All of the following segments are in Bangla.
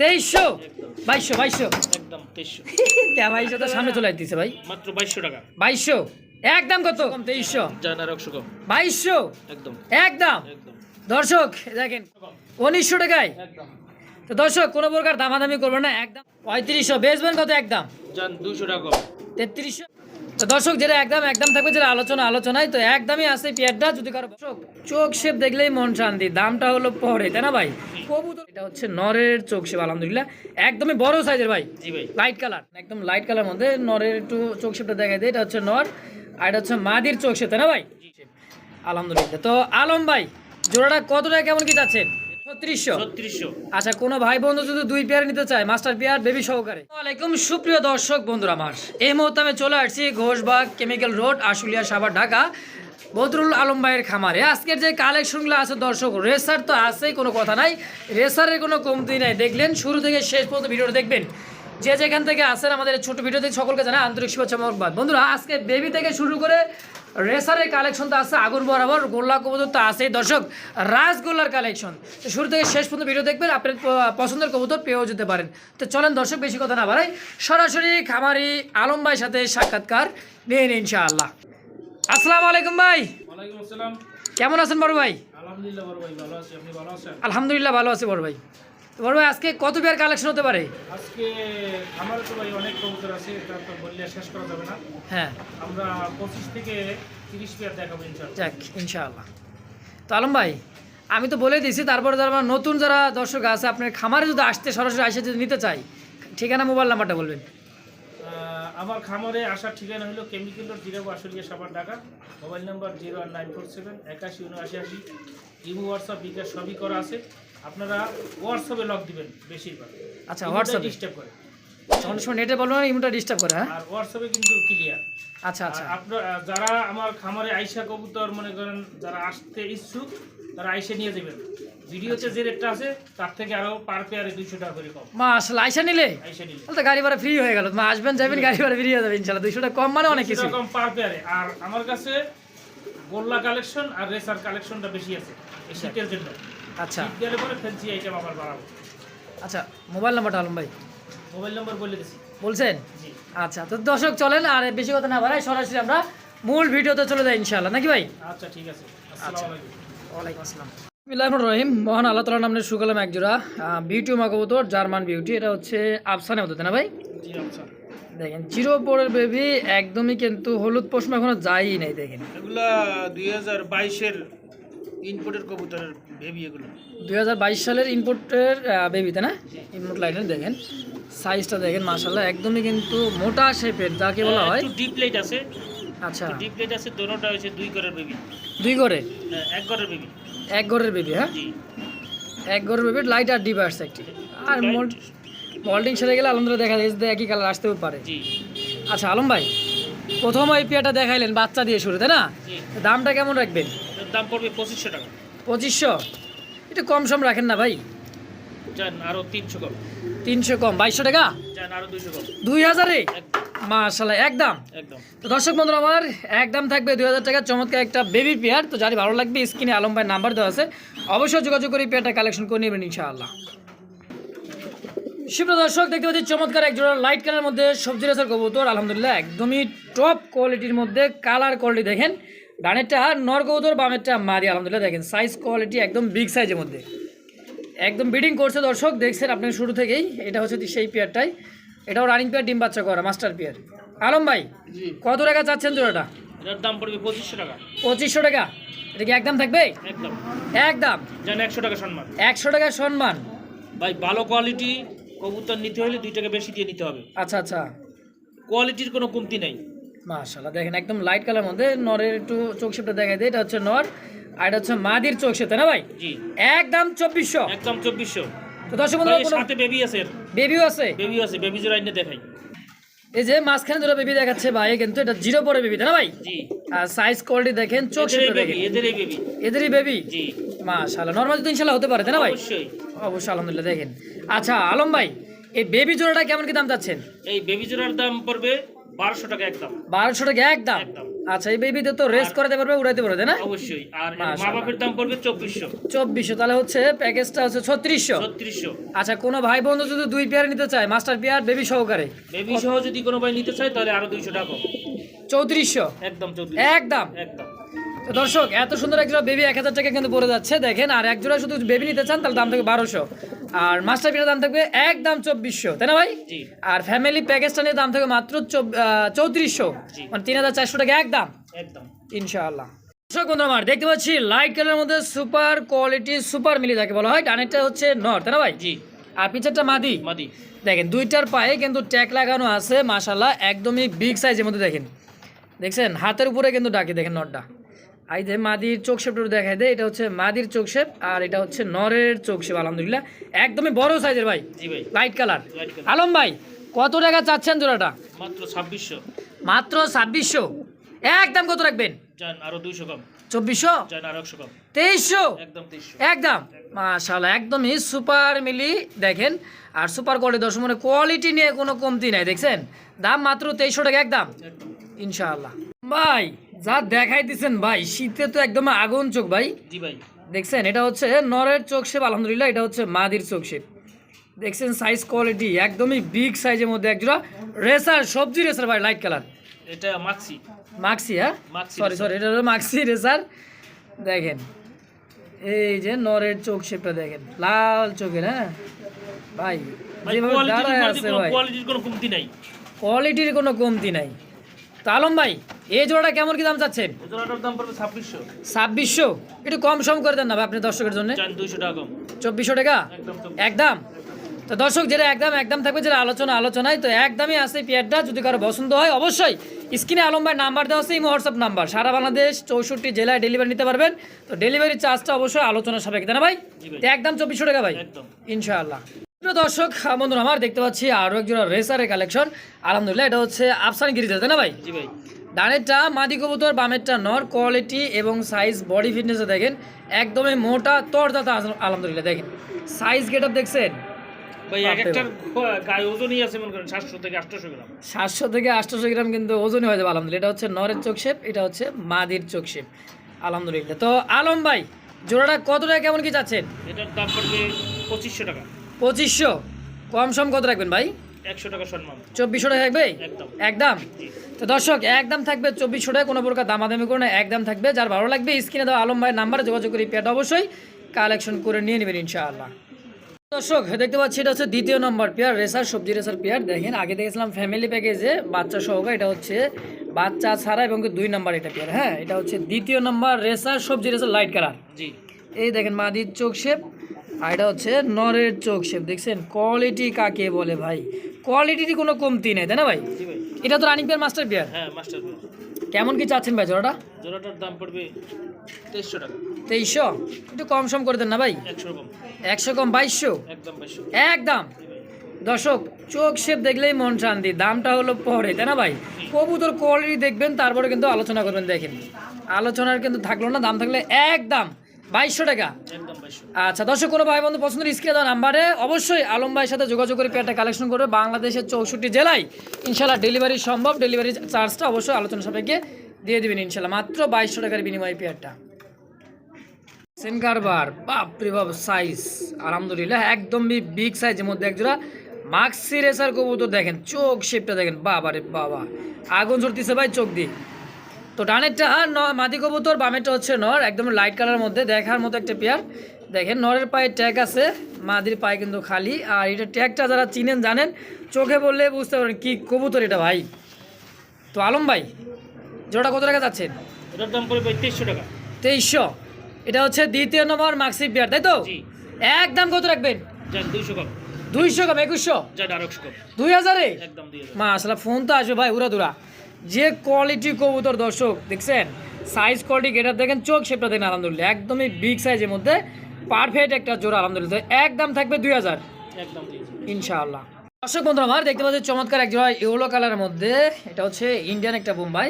2300 2200 একদম 2300 2200 তো সামনে চলে আসতেছে ভাই, মাত্র 2200 টাকা। 2200 একদম কত কম 2300 জান আর 100 কম 2200 একদম একদম। একদম দর্শক দেখেন 1900 টাকায়। একদম তো দর্শক কোনো প্রকার দামাদামি করবেন না, একদম 3500 বেচবেন কত একদম জান 200 টাকা কম 3300। তো দর্শক যেটা একদম একদম থাকবে, যেটা আলোচনায় তো একদমই আছে পেয়ারটা। যদি কারো চোখ শেপ দেখলেই মন শান্তি, দামটা হলো পরে, তাই না ভাই? কবুতর এটা হচ্ছে নরের চোখ শেপ, আলহামদুলিল্লাহ একদমই বড় সাইজের ভাই, জি ভাই লাইট কালার, একদম লাইট কালার মধ্যে নরের একটু চোখ শেপটা দেখাই দেয়। এটা হচ্ছে নর আর এটা হচ্ছে মাদির চোখ শেপ, তাই না ভাই? আলহামদুলিল্লাহ। তো আলম ভাই জোড়াটা কত টাকা কেমন কি যাচ্ছেন? 3600। আচ্ছা, কোনো ভাই বন্ধু যদি দুই পেয়ার নিতে চায়, মাস্টার পেয়ার বেবি সহকারে। ওয়ালাইকুম সুপ্রিয় দর্শক বন্ধুরা, আমার এই মুহূর্তে আমি চলে আসছি ঘোষবাগ কেমিক্যাল রোড, আশুলিয়া, সাভার, ঢাকা, বদরুল আলম ভাইয়ের খামারে। আজকের যে কালেকশনগুলো আছে দর্শক, রেসার তো আছেই, কোনো কথা নাই, রেসারের কোনো কমতি নাই। দেখলেন শুরু থেকে শেষ পর্যন্ত ভিডিওটা দেখবেন। যে যেখান থেকে আসেন আমাদের ছোট ভিডিও থেকে সকলকে জানাই আন্তরিক শুভেচ্ছা মোবারকবাদ। বন্ধুরা আজকে বেবি থেকে শুরু করে রেসারের কালেকশন তো আছে আগুন বরাবর, গোল্লা কবুতর তো আছেই দর্শক, রাজগোল্লার কালেকশন। তো শুরু থেকে শেষ পর্যন্ত ভিডিও দেখবেন, আপনার পছন্দের কবুতর পেয়েও যেতে পারেন। তো চলেন দর্শক বেশি কথা না বাড়াই, সরাসরি খামারি আলম ভাইয়ের সাথে সাক্ষাৎকার নিয়ে নিন ইনশাআল্লাহ। আসসালামু আলাইকুম ভাই। ওয়ালাইকুম আসসালাম। কেমন আছেন বড় ভাই? আলহামদুলিল্লাহ বড় ভাই ভালো আছি, আপনি ভালো আছেন? আলহামদুলিল্লাহ ভালো আছি বড় ভাই। তো বড় ভাই আজকে কত পেয়ার কালেকশন হতে পারে? আজকে আমার তো ভাই অনেক কবুতর আছে, এটা তো বললে শেষ করা যাবে না। হ্যাঁ, আমরা 25 থেকে 30 পেয়ার দেখাবো ইনশাআল্লাহ। যাক ইনশাআল্লাহ। তো আলম ভাই আমি তো বলে দিয়েছি, তারপরে যারা নতুন যারা দর্শক আছে, আপনার খামারে যদি আসতে সরাসরি আসে যদি নিতে চাই, ঠিকানা মোবাইল নাম্বারটা বলবেন। আমার খামারে আসার ঠিকানা হলো chemical road, Zirabo, Ashulia, Savar, Dhaka. Mobile number 01947 81 imo, WhatsApp, bKash সবই করা আছে। আপনারা হোয়াটসঅ্যাপে লক দিবেন বেশিরভাগ। আচ্ছা, হোয়াটসঅ্যাপে ডিস্টার্ব করে, অনেক সময় নেটে বলবেন ইমোটা ডিস্টার্ব করে। হ্যাঁ আর হোয়াটসঅ্যাপে কিন্তু ক্লিয়ার। আচ্ছা আচ্ছা। আপনারা যারা আমার খামারে আইসা কবুতর মনে করেন যারা আসতে ইচ্ছুক, তারা আইসে নিয়ে যাবেন। ভিডিওতে যে রেটটা আছে তার থেকে আরো পার পেয়ারে 200 টাকা করে কম। মাশাআল্লাহ, আইসা নিলে আইসা নিলে তাহলে তো গাড়ি ভাড়া ফ্রি হয়ে গেল। আসবেন যাবেন গাড়ি ভাড়া ফ্রি হয়ে যাবে ইনশাআল্লাহ। 200 টাকা কম মানে অনেক কিছু। কম পার পেয়ারে। আর আমার কাছে গোল্লা কালেকশন আর রেসার কালেকশনটা বেশি আছে এই শীতের জন্য। আচ্ছা শীত গেলে পরে ফ্যান্সি আইটেম আবার বাড়াবো। আচ্ছা, মোবাইল নাম্বারটা আলম ভাই মোবাইল নাম্বার বলে দিছি। বলছেন? জি আচ্ছা, তো দর্শক চলেন আর বেশি কথা না বাড়াই, সরাসরি আমরা মূল ভিডিওতে চলে যাই ইনশাআল্লাহ, নাকি ভাই? আচ্ছা ঠিক আছে। আসসালামু আলাইকুম। ওয়ালাইকুম আসসালাম। বিসমিল্লাহির রহিম। মহান আল্লাহ তাআলার নামে শুকলাম একজোড়া বিউটি মাকবুতর, জার্মান বিউটি। এটা হচ্ছে আফসানে হতো না ভাই? জি আচ্ছা। দেখেন জিরো পরের বেবি, একদমই কিন্তু হলুদ পশম এখনো যায়ই নাই। দেখেন এগুলা 2022 এর ইনপুটের কবুতরের বেবি এগুলো। 2022 সালের ইম্পোর্টের বেবি, তাই না? ইম্পোর্ট লাইনের দেখেন সাইজটা দেখেন, মাশাআল্লাহ একদমই কিন্তু মোটা শেপের, যাকে বলা হয়। একটু ডিপ লাইট আছে। আচ্ছা, ডিপ লাইট আছে, দোনোটা হচ্ছে 2 ঘরের বেবি। 2 ঘরে 1 ঘরের বেবি। 1 ঘরের বেবি। হ্যাঁ, জি 1 ঘরের বেবি, লাইট আর ডিপ আসছে একটি। আর মল্টিং সেরে গেলে আলহামদুলিল্লাহ দেখা যাচ্ছে একই কালার আসতেও পারে। জি। আচ্ছা আলম ভাই, প্রথম এই পেয়ারটা দেখাইলেন বাচ্চা দিয়ে শুরু, তাই না? জি। দামটা কেমন রাখবেন? এর দাম পড়বে 2500 টাকা। 2500? একটু কম সম রাখেন না ভাই? জান আরো 300 কম। 300 কম, 2200 টাকা? জান আরো 200 কম। 2000-এ? একদম মাশাআল্লাহ একদম। একদম। তো দর্শক বন্ধুরা আমার একদম থাকবে 2000 টাকা, চমৎকার একটা বেবি পেয়ার। তো যার ভালো লাগবে স্ক্রিনে আলম ভাই নাম্বার দেওয়া আছে, অবশ্যই যোগাযোগ করে এই পেয়ারটা কালেকশন করে নেবেন ইনশাআল্লাহ। সুপ্রিয় দর্শক দেখতে পাচ্ছি চমৎকার এক জোড়া লাইট কালারের মধ্যে সবজি রেসার কবুতর, আলহামদুলিল্লাহ একদমই টপ কোয়ালিটির মধ্যে। কালার কোয়ালিটি দেখেন, ডানেরটা নর কবুতর, বামেরটা মাদি। আলহামদুলিল্লাহ দেখেন সাইজ কোয়ালিটি একদম বিগ সাইজের মধ্যে, একদম ব্রিডিং করছে দর্শক, দেখছেন আপনি শুরু থেকেই। এটা হচ্ছে সেই পেয়ারটাই, এটাও রানিং পেয়ার, ডিম বাচ্চা করা মাস্টার পেয়ার। আলম ভাই জি। কত টাকা চাচ্ছেন জোড়াটা? এর দাম পড়বে 2500 টাকা। 2500 টাকা? এটা কি একদম থাকবে? একদম একদম। জান 100 টাকা সম্মান। 100 টাকা সম্মান? ভাই ভালো কোয়ালিটি কবুতর নিতে হলে 2 টাকা বেশি দিয়ে নিতে হবে। আচ্ছা আচ্ছা, কোয়ালিটির কোনো কমতি নাই। মাশাআল্লাহ দেখেন একদম লাইট কালার মধ্যে, নরের একটু চোখ শেপটা দেখাই দেয়। এটা হচ্ছে নর আর এটা হচ্ছে মাদির চোখ শেপ, তাই না ভাই? জি একদম 2400? একদম 2400। তো দর্শক বন্ধুরা কোনো সাথে বেবি আছে, বেবিও আছে? বেবি আছে, বেবি জোড়া এনে দেখাই। এই যে মাঝখানে দুটো বেবি দেখাচ্ছে ভাই, কিন্তু এটা জিরো পরে বেবি, তাই না ভাই? জি। আর সাইজ কোয়ালিটি দেখেন, চোখ শেপটা দেখেন, এদেরই বেবি। এদেরই বেবি। জি মাশাআল্লাহ, নরমাল তো ইনশাআল্লাহ হতে পারে, তাই না ভাই? অবশ্যই অবশ্যই আলহামদুলিল্লাহ দেখেন। আচ্ছা আলম ভাই, এই বেবি জোড়াটা কেমন কি দাম চাচ্ছেন? এই বেবি জোড়ার দাম পড়বে 1200 টাকা একদম। 1200 টাকা একদম? একদম। আচ্ছা এই বেবিতে তো রেস করাতে পারবে উড়াইতে পারবে তাই না অবশ্যই। আর এর মা মাশাআল্লাহ। বাপের দাম পড়বে 2400। 2400 তাহলে হচ্ছে প্যাকেজটা হচ্ছে 3600। 3600। আচ্ছা কোনো ভাই বন্ধু যদি 2 পেয়ার নিতে চায় মাস্টার পেয়ার বেবি সহকারে বেবি সহ যদি কোনো ভাই নিতে চায় তাহলে আরো 200 টাকা কম। 3400 একদম 3400। একদম। একদম। তো দর্শক এত সুন্দর এক জোড়া বেবি 1000 টাকা কিন্তু পড়ে যাচ্ছে দেখেন, আর এক জোড়া শুধু বেবি নিতে চান তাহলে দাম থাকবে 1200, আর মাস্টার পেয়ারের দাম থাকবে একদম 2400 তাই না ভাই? জি। আর ফ্যামিলি প্যাকেজটা নিয়ে দাম থাকবে মাত্র 3400, জি। মানে 3400 টাকা একদম একদম। ইনশাআল্লাহ। দর্শক বন্ধুরা আমার দেখতে পাচ্ছি লাইট কালারের মধ্যে সুপার কোয়ালিটি সুপার মিলি যাকে বলা হয়, ডানেরটা হচ্ছে নর তাই না ভাই? জি। আর পিছেরটা মাদি। মাদি। দেখেন দুইটার পায়ে কিন্তু ট্যাগ লাগানো আছে মাশাআল্লাহ, একদমই বিগ সাইজের মধ্যে দেখেন, দেখছেন হাতের উপরে কিন্তু ডাকি দেখেন নরটা। এই যে মাদির চোখ শেপটা দেখাই দেয়, এটা হচ্ছে মাদির চোখ শেপ আর এটা হচ্ছে নরের চোখ শেপ। আলহামদুলিল্লাহ একদমই বড় সাইজের ভাই, জি ভাই। Light colour. Light colour. Alam ভাই কত টাকা চাচ্ছেন জোড়াটা? মাত্র 2600। মাত্র 2600। একদম কত রাখবেন? জান আরো 200 কম। 2400, জান আরো 100 কম। 2300, একদম 2300। একদম মাশাআল্লাহ একদমই সুপার মিলি দেখেন, আর সুপার কোয়ালিটি দর্শক মানে কোয়ালিটি নিয়ে কোনো কমতি নাই, দেখছেন দাম মাত্র 2300 টাকা একদম একদম। ইনশাআল্লাহ। ভাই যা দেখাই দিচ্ছেন ভাই শীতে তো একদম আগুন চোখ ভাই, জি ভাই। দেখছেন এটা হচ্ছে নরের চোখ শেপ আলহামদুলিল্লাহ, এটা হচ্ছে মাদির চোখ শেপ, দেখছেন সাইজ কোয়ালিটি একদমই বিগ সাইজের মধ্যে একজোড়া রেসার সবজি রেসার ভাই লাইট কালার। এটা মাক্সি। মাক্সি হ্যাঁ মাক্সি সরি সরি এটা হলো মাক্সি রেসার। দেখেন এই যে নরের চোখ শেপটা দেখেন লাল চোখের, হ্যাঁ ভাই ভাই যেভাবে দাঁড়ায় আছে ভাই কোয়ালিটির কোনো কমতি নাই। কোয়ালিটির কোনো কমতি নাই। তো আলম ভাই এই জোড়াটা কেমন কি দাম চাচ্ছেন? এই জোড়াটার দাম পড়বে 2600। 2600, একটু কম সম করে দেন না ভাই আপনি দর্শকের জন্য। জান 200 টাকা কম। 2400 টাকা একদম। একদম। তো দর্শক যেটা একদম একদম থাকবে, যেটা আলোচনায় তো একদমই আছে পেয়ারটা, যদি কারো পছন্দ হয় অবশ্যই স্ক্রিনে আলম ভাই নাম্বার দেওয়া আছে, ইমো হোয়াটসঅ্যাপ নাম্বার, সারা বাংলাদেশ 64 জেলায় ডেলিভারি নিতে পারবেন। তো ডেলিভারি চার্জটা অবশ্যই আলোচনা সাপেক্ষে তাই না ভাই? জি ভাই। তো একদম 2400 টাকা ভাই একদম। ইনশাআল্লাহ। প্রিয় দর্শক বন্ধুরা আমার দেখতে পাচ্ছি আরও এক জোড়া রেসারের কালেকশন আলহামদুলিল্লাহ, এটা হচ্ছে আফসান গিরিজা তাই না ভাই? জি ভাই। ডানেরটা মাদি কবুতর বামেরটা নর, কোয়ালিটি এবং সাইজ বডি ফিটনেসে দেখেন একদমই মোটা তরদাতা আলহামদুলিল্লাহ, দেখেন সাইজ গেটআপ দেখছেন ভাই এক একটার গায়ে ওজনই আছে মনে করেন 700 থেকে 800 গ্রাম। 700 থেকে 800 গ্রাম কিন্তু ওজনই হয়ে যাবে আলহামদুলিল্লাহ। এটা হচ্ছে নরের চোখ শেপ, এটা হচ্ছে মাদির চোখ শেপ আলহামদুলিল্লাহ। তো আলম ভাই জোড়াটা কত টাকা কেমন কি চাচ্ছেন? এটার দাম পড়বে 2500 টাকা। 2500, কম সম কত রাখবেন ভাই? 100 টাকা সম্মান। 2400 টাকা থাকবে একদম। একদম। জি। তো দর্শক একদম থাকবে 2400 টাকা, কোনো প্রকার দামাদামি করে না, একদম থাকবে। যার ভালো লাগবে স্ক্রিনে দেওয়া আলম ভাইয়ের নাম্বারে যোগাযোগ করে পেয়ারটা অবশ্যই কালেকশন করে নিয়ে নেবেন ইনশাআল্লাহ। দর্শক দেখতে পাচ্ছি এটা হচ্ছে দ্বিতীয় নম্বর পেয়ার রেসার সবজি রেসার পেয়ার। দেখেন আগে দেখেছিলাম ফ্যামিলি প্যাকেজে বাচ্চা সহকারে, এটা হচ্ছে বাচ্চা ছাড়া এবং 2 নম্বর এটা পেয়ার। হ্যাঁ এটা হচ্ছে দ্বিতীয় নম্বর রেসার সবজি রেসার লাইট কালার। জি। এই দেখেন মাদির চোখ শেপ আর এটা হচ্ছে নরের চোখ শেপ, দেখছেন কোয়ালিটি কাকে বলে ভাই, কোয়ালিটির কোনো কমতি নেই তাই না ভাই? জি ভাই। এটা তো রানিং পেয়ার মাস্টার পেয়ার, হ্যাঁ মাস্টার পেয়ার। কেমন কি চাচ্ছেন ভাই জোড়াটা? জোড়াটার দাম পড়বে 2300 টাকা। 2300, একটু কম সম করে দেন না ভাই? 100 কম। 100 কম 2200 একদম 2200। একদম। দর্শক চোখ শেপ দেখলেই মন শান্তি, দামটা হলো পরে তাই না ভাই? কবুতর কোয়ালিটি দেখবেন তারপরে কিন্তু আলোচনা করবেন। দেখেন আলোচনার কিন্তু থাকলো না, দাম থাকলে একদম 2200 টাকা। একদম 2200। আচ্ছা দর্শক কোনো ভাই বন্ধু পছন্দের স্ক্রিনে দেওয়া নাম্বারে অবশ্যই আলম ভাইয়ের সাথে যোগাযোগ করে পেয়ারটা কালেকশন করবে। বাংলাদেশের 64 জেলায় ইনশাল্লাহ ডেলিভারি সম্ভব, ডেলিভারি চার্জটা অবশ্যই আলোচনা সাপেক্ষে দিয়ে দেবেন ইনশাল্লাহ, মাত্র 2200 টাকার বিনিময়ে পেয়ারটা। সেনকারবার বাপরে বাপ সাইজ আলহামদুলিল্লাহ একদমই বিগ সাইজের মধ্যে একজোড়া মাক্সি রেসার কবুতর। দেখেন চোখ শেপটা দেখেন, বাবা রে বাবা আগুন ঝরতেছে ভাই চোখ দিয়ে। তো ডানেরটা মাদি কবুতর, বামেরটা হচ্ছে নর, একদম লাইট কালারের মধ্যে দেখার মতো একটা পেয়ার। দেখেন নরের পায়ে ট্যাগ আছে, মাদির পায়ে কিন্তু খালি। আর এটা ট্যাগটা যারা চিনেন জানেন, চোখে বললে বুঝতে পারেন কি কবুতর এটা ভাই। তো আলম ভাই জোড়া কত টাকা যাচ্ছেন? এটার দাম পড়বে 2300 টাকা। 2300, এটা হচ্ছে দ্বিতীয় নম্বর মাক্সি পেয়ার তাই তো? জি। একদম কত রাখবেন? জান 200 কম। 200 কম 2100, জান আর 100 কম। 2000-এ একদম 2000। মাশাআল্লাহ ফোন তো আসবে ভাই উড়া দুরা। যে কোয়ালিটি কবুতর দর্শক দেখছেন, সাইজ কোয়ালিটি গেটআপ দেখেন, চোখ শেপটা দেখেন আলহামদুলিল্লাহ একদমই বিগ সাইজের মধ্যে পারফেক্ট একটা জোড়া আলহামদুলিল্লাহ। একদম থাকবে 2000 একদম 2000। ইনশাআল্লাহ। দর্শক বন্ধুরা আমার দেখতে পাচ্ছি চমৎকার এক জোড়া ইয়েলো কালারের মধ্যে, এটা হচ্ছে ইন্ডিয়ান একটা বোম্বাই।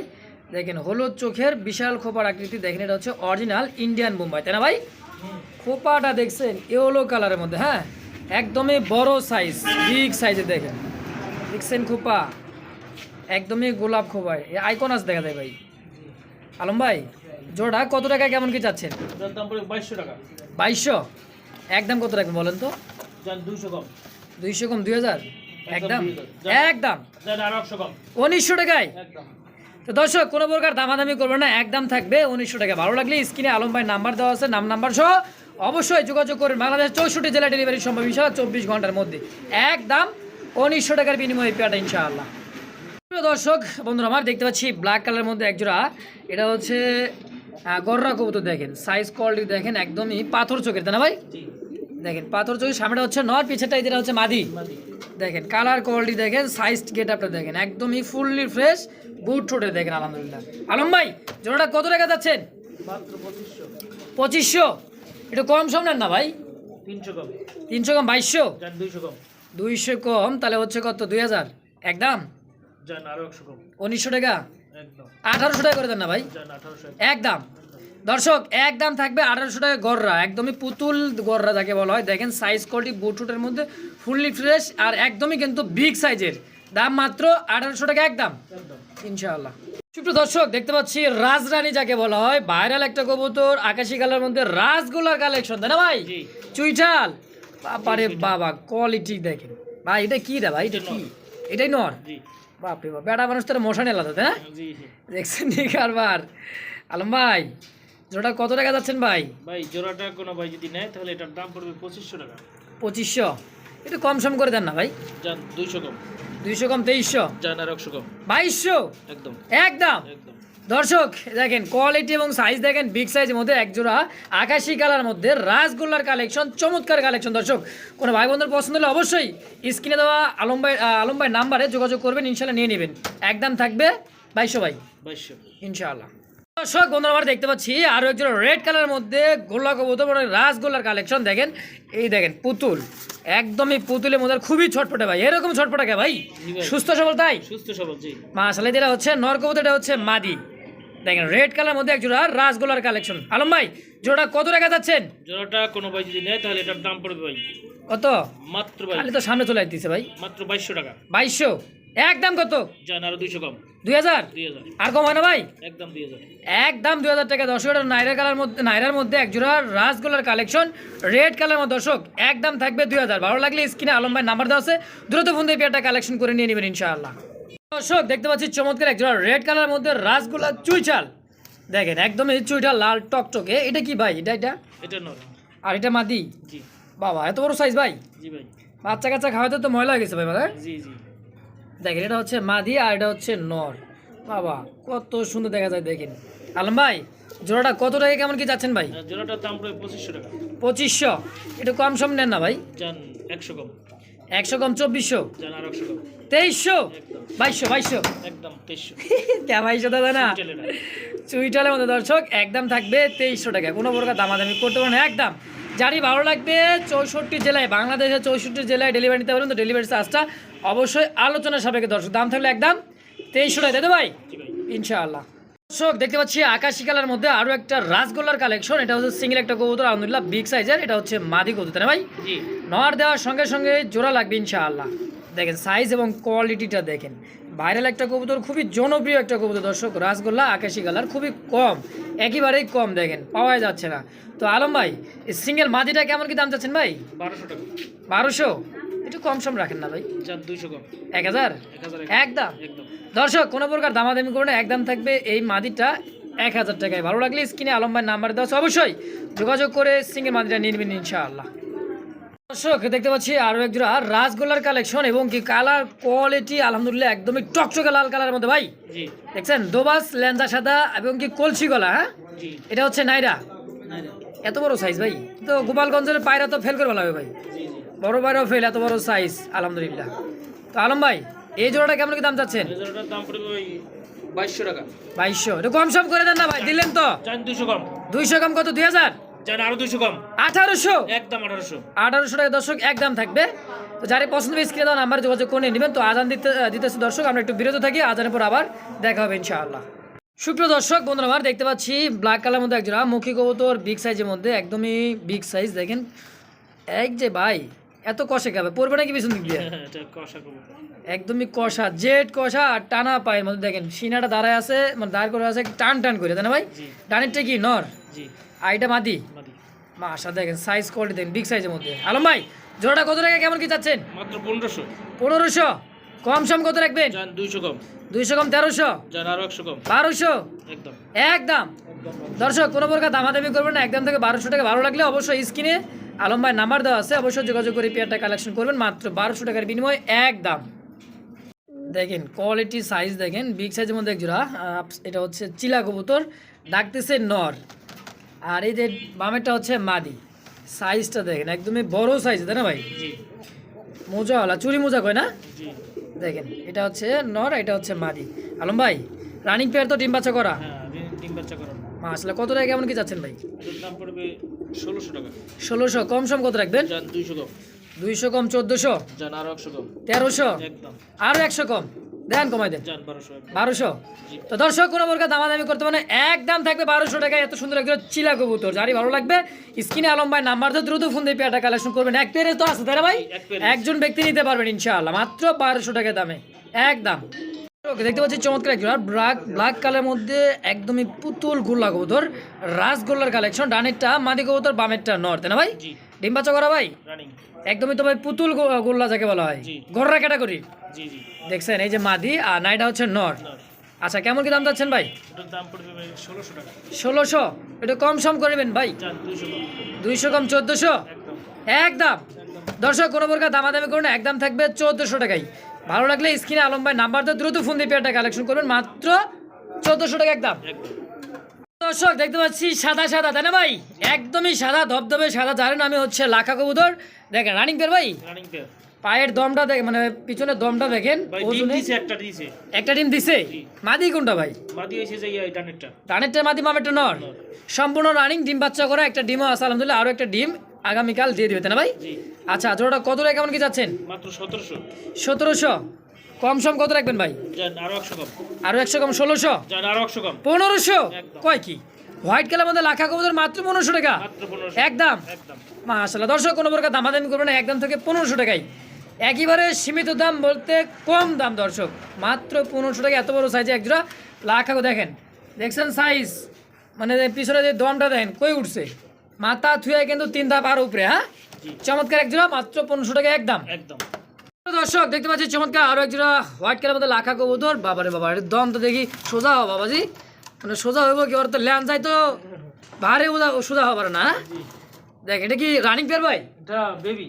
দেখেন হলুদ চোখের বিশাল খোপার আকৃতি, দেখেন এটা হচ্ছে অরিজিনাল ইন্ডিয়ান বোম্বাই তাই না ভাই? খোপাটা দেখছেন ইয়েলো কালারের মধ্যে, হ্যাঁ একদমই বড় সাইজ বিগ সাইজের দেখেন, দেখছেন খোপা একদমই গোলাপ খোপায় আইকন আছে দেখা যায় ভাই। আলম ভাই জোড়া কত টাকা কেমন কি চাচ্ছেন? এটার দাম পড়বে 2200 টাকা। 2200 একদম কত রাখবেন বলেন তো? জান 200 কম। 200 কম 2000 একদম 2000 একদম জান আর 100 কম 1900 টাকায়। একদম। তো দর্শক কোনো প্রকার দামাদামি করবেন না, একদম থাকবে 1900 টাকা। ভালো লাগলে স্ক্রিনে আলম ভাই নাম্বার দেওয়া আছে, নাম্বার সহ অবশ্যই যোগাযোগ করবেন। বাংলাদেশ 64 জেলা ডেলিভারি সম্ভব ইনশাআল্লাহ 24 ঘন্টার মধ্যে। একদম 1900 টাকার বিনিময়ে পেয়াটা ইনশাআল্লাহ। প্রিয় দর্শক বন্ধুরা আমার দেখতে পাচ্ছি ব্ল্যাক কালারের মধ্যে একজোড়া, এটা হচ্ছে গররা কবুতর। দেখেন সাইজ কোয়ালিটি দেখেন, একদমই পাথর চোখের, তাই না ভাই? জি দেখেন পাথর চোখের, সামনেটা হচ্ছে নর, পিছেরটা এটা হচ্ছে মাদি। মাদি। দেখেন কালার কোয়ালিটি দেখেন, সাইজ গেট আপটা দেখেন, একদমই ফুললি ফ্রেশ, বুট ঠোঁটে দেখেন আলহামদুলিল্লাহ। আলম ভাই জোড়াটা কত টাকা যাচ্ছেন? মাত্র 2500। 2500 একটু কম সম নেন না ভাই? 300 কম। 300 কম 2200, জান 200 কম। 200 কম তাহলে হচ্ছে কত? 2000 একদম। জান আরো 100 কম। 1900 টাকা, একদম। 1800 টাকা করে দেন না ভাই? জান 1800 একদম। দর্শক একদম থাকবে 1800 টাকা গররা, একদমই পুতুল গররা যাকে বলা হয়। দেখেন সাইজ কোয়ালিটি বুটুটের মধ্যে ফুললি ফ্রেশ আর একদমই কিন্তু বিগ সাইজের, দাম মাত্র 1800 টাকা একদম একদম। ইনশাআল্লাহ। সুপ্রিয় দর্শক দেখতে পাচ্ছি রাজরানী যাকে বলা হয়, ভাইরাল একটা কবুতর, আকাশি কালার মধ্যে রাজগোলার কালেকশন, তাই না ভাই? জি। চুইঠাল বাবারে বাবা, কোয়ালিটি দেখেন ভাই। এটা কি রে ভাই? এটা কি? এটাই নর? জি বাপরে বাপ, বেটা মানুষ তার মশা নেলা, তাই না? জি জি। দেখছেন নি কারবার। আলম ভাই জোড়া কত টাকা যাচ্ছেন ভাই? ভাই জোড়াটা কোনো ভাই যদি নেয় তাহলে এটার দাম পড়বে 2500 টাকা। 2500 একটু কম সম করে দেন না ভাই? জান 200 কম। 200 কম 2300, জান আর 100 কম। 2200 একদম একদম। একদম। দর্শক দেখেন কোয়ালিটি এবং সাইজ দেখেন, বিগ সাইজের মধ্যে একজোড়া আকাশি কালার মধ্যে রাসগোল্লার কালেকশন, চমৎকার কালেকশন। দর্শক কোনো ভাই বন্ধুর পছন্দ হলে অবশ্যই স্ক্রিনে দেওয়া আলম ভাই নাম্বারে যোগাযোগ করবেন, ইনশাল্লাহ নিয়ে নেবেন। একদম থাকবে 2200 ভাই 2200 ইনশাআল্লাহ। দর্শক বন্ধুরা আমরা দেখতে পাচ্ছি আরো একজন রেড কালারের মধ্যে গোল্লা কবুতর, মানে রাসগোল্লার কালেকশন। দেখেন এই দেখেন পুতুল, একদমই পুতুলের মধ্যে খুবই ছটপটে ভাই। এরকম ছটপটে কে ভাই? সুস্থ সবল তাই? সুস্থ সবল। জি মাশাআল্লাহ। যেটা হচ্ছে নর কবুতর, এটা হচ্ছে মাদি। দেখেন রেড কালার মধ্যে একজোড়া রাসগোল্লার কালেকশন। আলম ভাই জোড়া কত টাকা যাচ্ছেন? জোড়াটা কোনো ভাই যদি নেয় তাহলে এটার দাম পড়বে ভাই কত? মাত্র ভাই খালি তো সামনে চলে আসতেছে ভাই। মাত্র 2200 টাকা। 2200 একদম। কত? জান আরো 200 কম। 2000 2000 আর কম হয় না ভাই? একদম 2000 একদম 2000 টাকা। দর্শক এটা নাইরার মধ্যে একজোড়া রাসগোল্লার কালেকশন, রেড কালার মধ্যে। দর্শক একদম থাকবে 2000। ভালো লাগলে স্ক্রিনে আলম ভাই নাম্বার দেওয়া আছে, দ্রুত ফোন দিয়ে পেয়ারটা কালেকশন করে নিয়ে নেবেন ইনশাআল্লাহ। দর্শক দেখতে পাচ্ছি চমৎকার একজোড়া রেড কালার মধ্যে রাসগোল্লা চুইচাল। দেখেন একদমই চুইঠাল লাল টকটকে। এটা কি ভাই? এটা এটা নর। আর এটা মাদি। জি বাবা এত বড় সাইজ ভাই! জি ভাই। বাচ্চা কাচ্চা খাওয়াতে তো ময়লা হয়ে গেছে ভাই। বাজার জি জি। দেখেন এটা হচ্ছে মাদি আর এটা হচ্ছে নর। বাবা কত সুন্দর দেখা যায় দেখেন। আলম ভাই জোড়াটা কত টাকা কেমন কি যাচ্ছেন ভাই? জোড়াটার দাম পড়বে 2500 টাকা। 2500 একটু কম সম নেন না ভাই? জান 100 কম। 100 কম 2400, জান আর 100 কম। 2300, একদম 2200 একদম 2300 কে 2200 দাদা না? চলে না। চুইটালের মধ্যে দর্শক একদম থাকবে 2300 টাকা। কোনো প্রকার দামাদামি করতে পারেন একদম। যারই ভালো লাগবে 64 জেলায়, বাংলাদেশের 64 জেলায় ডেলিভারি নিতে পারেন। তো ডেলিভারি চার্জটা অবশ্যই আলোচনা সাপেক্ষে দর্শক, দাম থাকলে একদম 2300 টাকা দেবে ভাই জি ভাই। ইনশাআল্লাহ। দর্শক দেখতে পাচ্ছি আকাশি কালার মধ্যে আরো একটা রাসগোল্লার কালেকশন। এটা হচ্ছে সিঙ্গেল একটা কবুতর, আলহামদুলিল্লাহ বিগ সাইজের। এটা হচ্ছে মাদি কবুতর, তাই না ভাই? জি নর দেওয়ার সঙ্গে সঙ্গে জোড়া লাগবে ইনশাআল্লাহ। দেখেন সাইজ এবং কোয়ালিটিটা দেখেন, ভাইরাল একটা কবুতর, খুবই জনপ্রিয় একটা কবুতর। দর্শক রাসগোল্লা আকাশি কালার খুবই কম, একেবারেই কম, দেখেন পাওয়া যাচ্ছে না। তো আলম ভাই সিঙ্গেল মাদিটা কেমন কি দাম চাচ্ছেন ভাই? 1200 টাকা। 1200 একটু কম সম রাখেন না ভাই? জান 200 কম। 1000 1000 একদম। একদম। দর্শক কোনো প্রকার দামাদামি করে না, একদম থাকবে এই মাদিটা 1000 টাকায়। ভালো লাগলে স্ক্রিনে আলম ভাই নাম্বার দেওয়া আছে, অবশ্যই যোগাযোগ করে সিঙ্গেল মাদিটা নিয়ে নেবেন ইনশাআল্লাহ। দর্শক দেখতে পাচ্ছি আরো একজোড়া রাসগোল্লার কালেকশন এবং কি কালার কোয়ালিটি আলহামদুলিল্লাহ একদমই টকটকে লাল কালারের মধ্যে ভাই। জি দেখছেন দোবাস লেঞ্জা সাদা এবং কি কলসি গলা। হ্যাঁ জি। এটা হচ্ছে নাইরা। এত বড় সাইজ ভাই, তো গোপালগঞ্জের পায়রা তো ফেল করে ভালো হবে ভাই। জি জি। বড় পায়রাও ফেল, এত বড় সাইজ আলহামদুলিল্লাহ। তো আলম ভাই এই জোড়াটা কেমন কি দাম চাচ্ছেন? এই জোড়াটার দাম পড়বে ওই 2200 টাকা। 2200 একটু কম সম করে দেন না ভাই? দিলেন তো। জান 200 কম। 200 কম কত? 2000, জান আরো 200 কম। 1800, একদম 1800। 1800 টাকা দর্শক একদম থাকবে। তো যারা পছন্দ হবে স্ক্রিনে দেওয়া নাম্বার যোগাযোগ করে নেবেন। তো আজান দিতেছে দর্শক, আমরা একটু বিরত থাকি, আজানের পর আবার দেখা হবে ইনশাআল্লাহ। সুপ্রিয় দর্শক বন্ধুরা আমার দেখতে পাচ্ছি ব্ল্যাক কালার মধ্যে একজোড়া মুখী কবুতর, বিগ সাইজের মধ্যে, একদমই বিগ সাইজ। দেখেন এক যে ভাই এত কষে খাবে পড়বে নাকি পিছন দিক দিয়ে? এটা কষা কবুতর। একদমই কষা, জেড কষা আর টানা পায়ের মধ্যে দেখেন সিনাটা দাঁড়ায় আছে, মানে দাঁড় করে আছে টান টান করে, তাই না ভাই? জি ডানেরটা কি নর জি আর এটা মাদি? মাদি। মাশা দেখেন সাইজ কোয়ালিটি দেখেন, বিগ সাইজের মধ্যে। আলম ভাই জোড়াটা কত টাকা কেমন কি চাচ্ছেন? মাত্র 1500। 1500 কম সম কত রাখবেন? জান 200 কম। 200 কম 1300, জান আরো 100 কম। 1200 একদম একদম। দর্শক কোনো প্রকার দামাদামি করবেন না, একদম থেকে 1200 টাকা। ভালো লাগলে অবশ্যই স্ক্রিনে আলম ভাই নাম্বার দেওয়া আছে, অবশ্যই যোগাযোগ করে পেয়ারটা কালেকশন করবেন মাত্র 1200 টাকার বিনিময়ে একদম। দেখেন কোয়ালিটি সাইজ দেখেন, বিগ সাইজের মধ্যে এক জোড়া। এটা হচ্ছে চিলা কবুতর, ডাকতেছে নর, আর এই যে বামেরটা হচ্ছে মাদি। সাইজটা দেখেন একদমই বড় সাইজ, তাই না ভাই? জি মোজাওয়ালা, চুরি মোজা কয় না? জি। দেখেন এটা হচ্ছে নর, এটা হচ্ছে মাদি। আলম ভাই রানিং পেয়ার তো ডিম বাচ্চা করা? হ্যাঁ ডিম বাচ্চা করানো। আসলে কত টাকা কেমন কি যাচ্ছেন ভাই? এটার দাম পড়বে 1600 টাকা। 1600 কম সম কত রাখবেন? জান 200 কম। 200 কম 1400, জান আরো 100 কম। 1300, একদম। আরো 100 কম দেন, কমাই দেন। জান 1200 একদম। 1200। জি। তো দর্শক কোনো প্রকার দামাদামি করতে মানে একদম থাকবে 1200 টাকায়। এত সুন্দর একজন চিলা কবুতর, যারই ভালো লাগবে স্ক্রিনে আলম ভাই নাম্বার তো দ্রুত ফোন দিয়ে পেয়ারটা কালেকশন করবেন। এক পেয়ারে তো আছে, তাই না ভাই? এক পেয়ারে। একজন ব্যক্তি নিতে পারবেন ইনশাআল্লাহ মাত্র 1200 টাকা দামে একদম। ওকে, দেখতে পাচ্ছি চমৎকার একজন ব্ল্যাক কালারের মধ্যে একদমই পুতুল গোল্লা কবুতর, রাসগোল্লার কালেকশন। ডানেরটা মাদি কবুতর, বামেরটা নর, তাই না ভাই? জি ডিম বাচ্চা করা ভাই? রানিং। একদমই তো ভাই পুতুল গোল্লা যাকে বলা হয়, জি। গররা ক্যাটাগরি। জি জি। দেখছেন এই যে মাদি আর নাইটা হচ্ছে নর। নর। আচ্ছা কেমন কি দাম যাচ্ছেন ভাই? এটার দাম পড়বে 1600 টাকা। 1600, একটু কম সম করবেন ভাই। জান 200 কম। 200 কম 1400 একদম একদম। দর্শক কোনো প্রকার দামাদামি করুন, একদম থাকবে 1400 টাকাই। ভালো লাগলে স্ক্রিনে আলম ভাই নাম্বার তো দ্রুত ফোন দিয়ে পেয়ারটা কালেকশন করবেন মাত্র 1400 টাকা একদম। একদম। দর্শক দেখতে পাচ্ছি সাদা সাদা, তাই না ভাই? একদমই সাদা ধবধবে সাদা, যার নামে হচ্ছে লাখা কবুতর। দেখেন রানিং পেয়ার ভাই, রানিং পেয়ার। পায়ের দমটা দেখেন, মানে পিছনের দমটা দেখেন। ভাই ডিম ওজনে দিছে, একটা দিছে। একটা ডিম দিছে। জি। মাদি কোনটা ভাই? মাদি হইছে যে এই ডানেরটা। ডানেরটা মাদি, বামেরটা নর। নর। সম্পূর্ণ রানিং, ডিম বাচ্চা করা, একটা ডিমও আছে আলহামদুলিল্লাহ, আরো একটা ডিম আগামীকাল দিয়ে দিবে, তাই না ভাই? জি আচ্ছা জোড়াটা কত টাকা কেমন কি যাচ্ছেন? মাত্র 1700। 1700 কম সম কত রাখবেন ভাই? জান আরো 100 কম। আরো 100 কম 1600, জান আরো 100 কম। 1500। একদম। কয় কি হোয়াইট কালার মধ্যে লাখা কবুতর মাত্র 1500 টাকা মাত্র 1500 একদম। একদম। মাশাআল্লাহ দর্শক কোনো প্রকার দামাদামি করবেন না, একদম থেকে 1500 টাকাই। একেবারে সীমিত দাম বলতে কম দাম দর্শক, মাত্র 1500 টাকা। এত বড় সাইজে একজোড়া লাখা দেখেন, দেখছেন সাইজ, মানে পিছনে যে দমটা দেখেন কই উঠছে, মাথা থুয়ে কিন্তু 3 ধাপ আর উপরে। হ্যাঁ জি চমৎকার একজোড়া মাত্র 1500 টাকা একদম। একদম। দর্শক দেখতে পাচ্ছি চমৎকার আরো একজোড়া হোয়াইট কালার মধ্যে লাখা কবুতর। বাবারে বাবা, এর দম তো দেখি সোজা হওয়া বাবাজি, মানে সোজা হইব কি, ওর তো ল্যান যায় তো ভারে সোজা হবার না। জি দেখ এটা কি রানিং পেয়ার ভাই? এটা বেবি।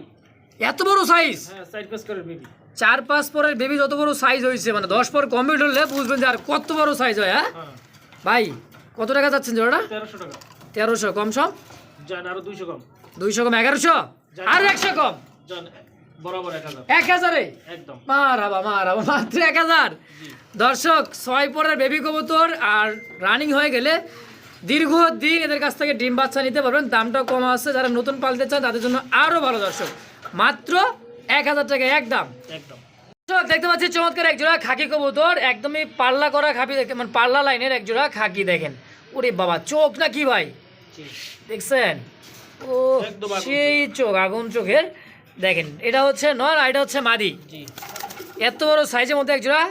এত বড় সাইজ, হ্যাঁ সাইড পাস করে বেবি। 4-5 পরের বেবি যত বড় সাইজ হয়েছে, মানে 10 পর কমপ্লিট হলে বুঝবেন যে আর কত বড় সাইজ হয়। হ্যাঁ হ্যাঁ ভাই কত টাকা যাচ্ছেন জোড়াটা? 1300 টাকা। 1300 কম সব, জান আরো 200 কম। 200 কম 1100, আর 100 কম জান বরাবর 1000। 1000-এ একদম। মারাবা মাত্র 1000। জি দর্শক 6 পরের বেবি কবুতর আর রানিং হয়ে গেলে দীর্ঘদিন এদের কাছ থেকে ডিম বাচ্চা নিতে পারবেন। দামটাও কম আছে, যারা নতুন পালতে চান তাদের জন্য আরো ভালো। দর্শক মাত্র 1000 টাকা একদম। একদম। দর্শক দেখতে পাচ্ছি চমৎকার একজোড়া খাকি কবুতর, একদমই পাল্লা করা খাপি, মানে পাল্লা লাইনের একজোড়া খাকি। দেখেন ওরে বাবা, চোখ না কি ভাই জি দেখছেন? ও একদম আগুন সেই চোখ, আগুন চোখের। দেখেন এটা হচ্ছে নর আর এটা হচ্ছে মাদি। জি এত বড় সাইজের মধ্যে একজোড়া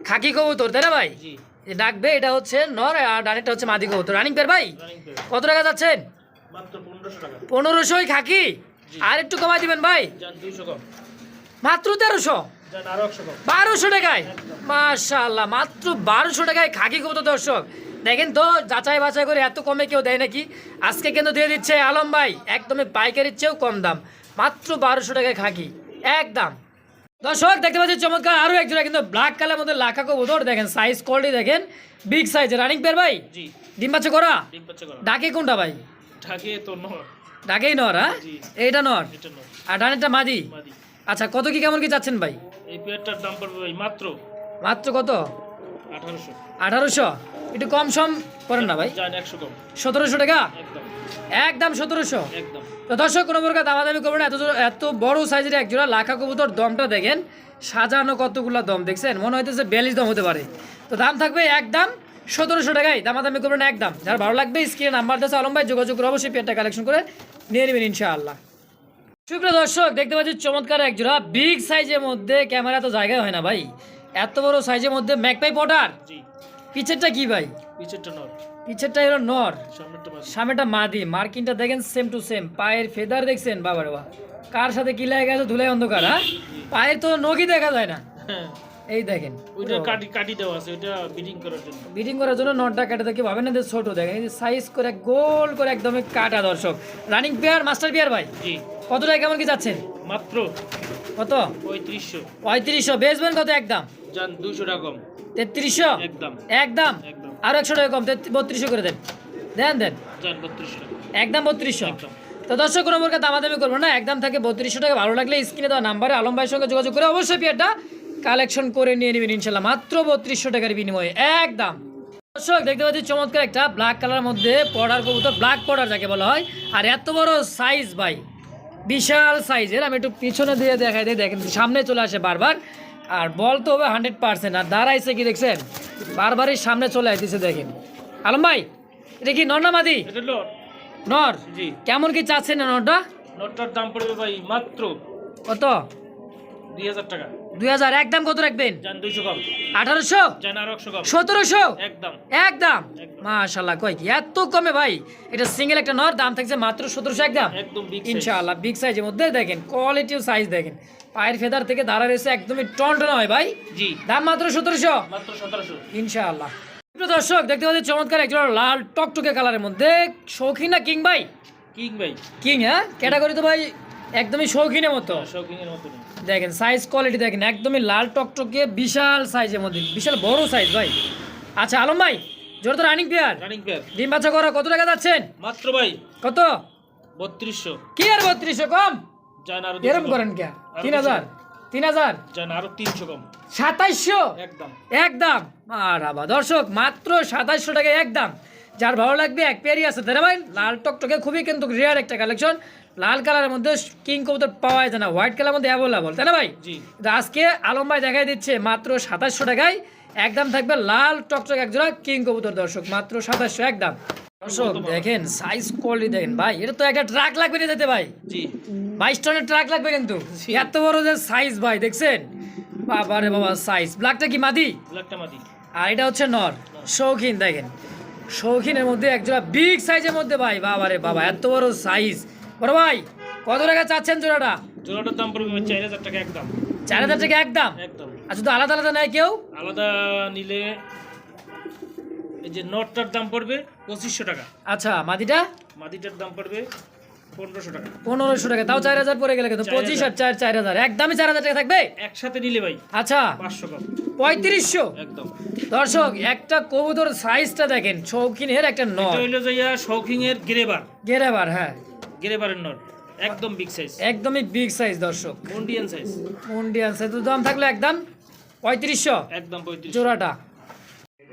খাকি কবুতর, তাই না ভাই? জি যে ডাকবে এটা হচ্ছে নর আর ডানেরটা হচ্ছে মাদি কবুতর। রানিং পেয়ার ভাই রানিং পেয়ার। কত টাকা যাচ্ছেন? মাত্র 1500 টাকা। 1500 খাকি, আর একটু কমাই দিবেন ভাই, জান 200 কম। মাত্র 1300। জান আরো 100 কম। 1200 টাকায় মাশাআল্লাহ, মাত্র 1200 টাকায় খাকি কবুতর। দর্শক দেখেন তো, যাচাই বাছাই করে এত কমে কেউ দেয় নাকি? আজকে কিন্তু দিয়ে দিচ্ছে আলম ভাই একদমই পাইকারির চেয়েও কম দাম, মাত্র 1200 টাকায় খাকি একদম। দর্শক দেখতে পাচ্ছি চমৎকার আরো একজোড়া কিন্তু ব্ল্যাক কালার মধ্যে লাখা কবুতর। দেখেন সাইজ কোয়ালিটি দেখেন, বিগ সাইজের। রানিং পেয়ার ভাই জি ডিম বাচ্চা করা? ডিম বাচ্চা করা। ডাকে কোনটা ভাই? ঢাকে তো নর। ডাকেই নর। হ্যাঁ জি এইটা নর এটা নর। আর ডানেরটা মাদি। মাদি। আচ্ছা কত কি কেমন কি চাচ্ছেন ভাই? এই পেয়ারটার দাম পড়বে ভাই মাত্র মাত্র কত? 1800। 1800, একটু কম সম করেন না ভাই? জান 100 কম। 1700 টাকা একদম একদম। 1700। একদম। তো দর্শক কোনো প্রকার দামাদামি করবেন না। এত বড় সাইজের একজোড়া লাখা কবুতর, দমটা দেখেন, সাজানো কতগুলা দম দেখছেন, মনে হইতেছে 42 দম হতে পারে। তো দাম থাকবে একদম 1700 টাকায়, দামাদামি করবেন না একদম। যার ভালো লাগবে স্ক্রিনে নাম্বার দেওয়া আলম ভাই যোগাযোগ করে অবশ্যই পেয়ারটা কালেকশন করে নিয়ে নেবেন ইনশাআল্লাহ। সুপ্রিয় দর্শক দেখতে পাচ্ছি চমৎকার এক জোড়া বিগ সাইজের মধ্যে, ক্যামেরা তো জায়গায় হয় না ভাই, এত বড় সাইজের মধ্যে ম্যাকপাই পটার। জি, পিছেরটা কি ভাই? পিছেরটা নর, পিছেরটা হলো নর, সামনেরটা মাদি। সামনেটা মাদি। মার্কিংটা দেখেন সেম টু সেম, পায়ের ফেদার দেখছেন বাবার বাবা, কার সাথে কি লাগে গেছে ধুলাই অন্ধকার। হ্যাঁ, পায়ের তো নখই দেখা যায় না, হ্যাঁ, এই দেখেন ওইটা কাটি দেওয়া আছে, ওইটা বিডিং করার জন্য। বিডিং করার জন্য নটটা কেটে দেখে ভাবেন না যে ছোট, দেখেন এই যে সাইজ করে গোল করে একদমই কাটা। দর্শক রানিং পেয়ার, মাস্টার পেয়ার ভাই, জি, কত টাকা কেমন কি যাচ্ছেন? মাত্র কত? 3500। 3500 বেচবেন কত? একদম জান 200 টাকা কম 3300 একদম। একদম, একদম। আর 100 টাকা কম, 3200 করে দেন। দেন দেন জান 3200 টাকা একদম 3200। একদম। তো দর্শক কোনো প্রকার দামাদামি করবো না, একদম থাকে 3200 টাকা। ভালো লাগলে স্ক্রিনে দেওয়া নাম্বারে আলম ভাইয়ের সঙ্গে যোগাযোগ করে অবশ্যই পেয়ারটা কালেকশন করে নিয়ে নেবেন ইনশাল্লাহ, মাত্র 3200 টাকার বিনিময়ে একদম। দর্শক দেখতে পাচ্ছি চমৎকার একটা ব্ল্যাক কালার মধ্যে পর্দার কবুতর, ব্ল্যাক পর্দার যাকে বলা হয়, আর এত বড় সাইজ ভাই, বিশাল সাইজের। আমি একটু পিছনে দিয়ে দেখাই দিই, দেখেন সামনে চলে আসে বারবার, আর বল তো হবে 100%, আর দাঁড়াইছে কি দেখছেন, বারবারই সামনে চলে আসতেছে। দেখেন আলম ভাই, এটা কি নর না মাদি? এটা নর। নর। জি, কেমন কি চাচ্ছেন না নরটা? নটটার দাম পড়বে ভাই মাত্র কত? 2000 টাকা। 2000 একদম। কত রাখবেন? জান 200 কম 1800 জান আর 100 কম 1700 একদম। একদম। মাশাআল্লাহ, কয় কি এত কমে ভাই? এটা সিঙ্গেল একটা নর, দাম থাকছে মাত্র 1700 একদম একদম বিগ ইনশাআল্লাহ। বিগ সাইজের মধ্যে দেখেন কোয়ালিটিও সাইজ দেখেন, পায়ের ফেদার থেকে দাঁড়া রয়েছে একদমই টনটনা হয় ভাই, জি, দাম মাত্র 1700 মাত্র 1700। ইনশাআল্লাহ। প্রিয় দর্শক দেখতে পাচ্ছেন চমৎকার একটা লাল টকটকে কালারের মধ্যে, শৌখিন না কিং ভাই? কিং ভাই, কিং, হ্যাঁ ক্যাটাগরি তো ভাই একদমই শৌখিনের মতো। শৌকিং এর মতো নেই। দেখেন সাইজ কোয়ালিটি দেখেন, একদমই লাল টকটকে বিশাল সাইজের মধ্যে, বিশাল বড় সাইজ ভাই। আচ্ছা আলম ভাই, জোর তো রানিং পেয়ার, রানিং পেয়ার ডিম বাচ্চা করা, কত টাকা যাচ্ছেন? মাত্র ভাই কত? 3200। কি আর 3200 কম? জান আর এরকম করেন কে? 3000 3000 জান আরো 300 কম 2700 একদম। একদম। মারাবা দর্শক, মাত্র 2700 টাকা একদম। যার ভালো লাগবে এক পেয়ারই আছে তাই না ভাই? লাল টকটকে খুবই কিন্তু রেয়ার একটা কালেকশন, লাল কালারের মধ্যে কিং কবুতর পাওয়া যায় না, হোয়াইট কালারের মধ্যে অ্যাভেলেবল তাই না ভাই? জি, তো আজকে আলম ভাই দেখাই দিচ্ছে মাত্র 2700 টাকায় একদম থাকবে লাল টকটক একজোড়া কিং কবুতর। দর্শক মাত্র 2700 একদম। দর্শক দেখেন সাইজ কোয়ালিটি দেখেন ভাই, এটা তো একটা ট্রাক লাগবে নিয়ে যেতে ভাই, জি, 22 টনের ট্রাক লাগবে কিন্তু, এত বড় যে সাইজ ভাই দেখছেন, বাবা রে বাবা সাইজ। ব্ল্যাকটা কি মাদি? ব্ল্যাকটা মাদি, আর এটা হচ্ছে নর, শৌখিন। দেখেন শৌখিনের মধ্যে একজোড়া বিগ সাইজের মধ্যে ভাই, বাবা রে বাবা এত বড় সাইজ। বড় ভাই কত টাকা চাচ্ছেন জোড়াটা? জোড়াটার দাম পড়বে 4000 টাকা একদম। 4000 টাকা একদম। একদম আর শুধু আলাদা আলাদা নেয় কেউ? আলাদা নিলে এই যে নটটার দাম পড়বে 2500 টাকা, আচ্ছা মাদিটা? মাদিটার দাম পড়বে 1500 টাকা। 1500 টাকা, তাও 4000 পড়ে গেলে কিন্তু 25 আর 4 4000 একদমই 4000 টাকা থাকবে একসাথে নিলে ভাই আচ্ছা 500 কম 3500 একদম। দর্শক একটা কবুতর সাইজটা দেখেন, শৌখিনের একটা এটা নর, হইলো যাইয়া শৌকিং এর গ্রেবার, গেরাবার, হ্যাঁ গ্রেবারের নট একদম বিগ সাইজ, একদমই বিগ সাইজ। দর্শক মন্ডিয়ান সাইজ মুন্ডিয়ান সাইজ, দাম থাকলে একদম 3500 একদম 3500। জোড়াটা।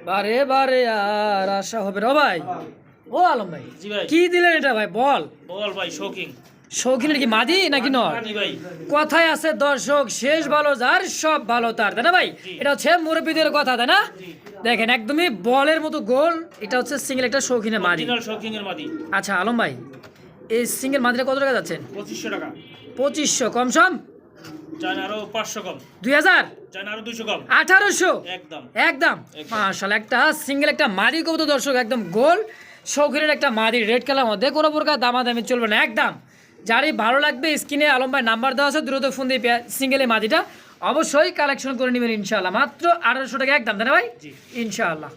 বারে বারে আর আশা হবে রে ভাই। ও আলম ভাই জি ভাই, কি দিলেন এটা ভাই? বল বল ভাই শৌকিং শৌখিনের কি মাদি নাকি নর? মাদি ভাই, কথায় আছে দর্শক, শেষ ভালো যার সব ভালো তার, তাই না ভাই? জি। এটা হচ্ছে মুরব্বীদের কথা তাই না? জি, দেখেন একদমই বলের মতো গোল, এটা হচ্ছে সিঙ্গেল একটা শৌখিনের মাদি। অরিজিনাল শৌকিং এর মাদি। আচ্ছা আলম ভাই, এই সিঙ্গেল মাদিটা কত টাকা যাচ্ছেন? 2500 টাকা 2500 কম সম চান আরো 500 কম 2000 চান আরো 200 কম 1800 একদম। একদম। মাশাআল্লাহ একটা সিঙ্গেল একটা মাদি কবুতর দর্শক, একদম গোল শৌখিনের একটা মাদি, রেড কালার মধ্যে, কোনো প্রকার দামাদামি চলবে না একদম। যারই ভালো লাগবে স্ক্রিনে আলম ভাই নাম্বার দেওয়া আছে, দ্রুত ফোন দিয়ে সিঙ্গেল এই মাদিটা অবশ্যই কালেকশন করে নেবেন ইনশাআল্লাহ, মাত্র 1800 টাকা একদম তাই না ভাই? জি। ইনশাআল্লাহ।